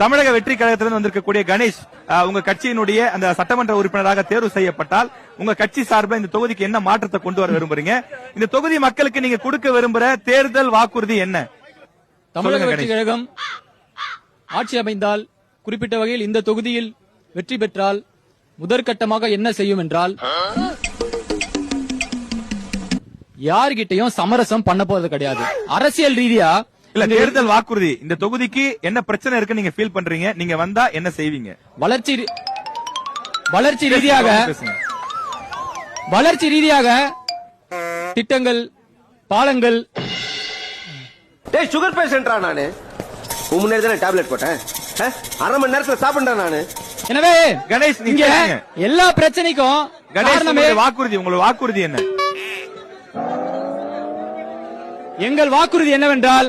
தமிழக வெற்றி கழகத்திலிருந்து வந்திருக்கக்கூடிய கணேஷ், உங்க கட்சியினுடைய அந்த சட்டமன்ற உறுப்பினராக தேர்வு செய்யப்பட்டால் உங்க கட்சி சார்பில் இந்த தொகுதிக்கு என்ன மாற்றத்தை கொண்டு வர விரும்புறீங்க? இந்த தொகுதி மக்களுக்கு நீங்க கொடுக்க விரும்புற தேர்தல் வாக்குறுதி என்ன? தமிழக வெற்றி கழகம் ஆட்சி அமைந்தால் குறிப்பிட்ட வகையில் இந்த தொகுதியில் வெற்றி பெற்றால் முதற்கட்டமாக என்ன செய்யும் என்றால், யார்கிட்டையும் சமரசம் பண்ண போறது கிடையாது. அரசியல் ரீதியா இல்ல, தேர்தல் வாக்குறுதி இந்த தொகுதிக்கு என்ன பிரச்சனை இருக்கு நீங்க ஃபீல் பண்றீங்க? நீங்க வந்தா என்ன செய்வீங்க? வளர்ச்சி ரீதியாக திட்டங்கள், பாலங்கள். டேய், சுகர் பேஷண்டா நானு. முன்னாடி தானே டேப்லெட் போட்டேன். அரை மணி நேரத்துல சாப்பிட்டா நானு. எனவே கணேஷ், நீங்க எல்லா பிரச்சனைக்கும் வாக்குறுதி, உங்களுக்கு வாக்குறுதி என்ன? எங்கள் வாக்குறுதி என்னவென்றால்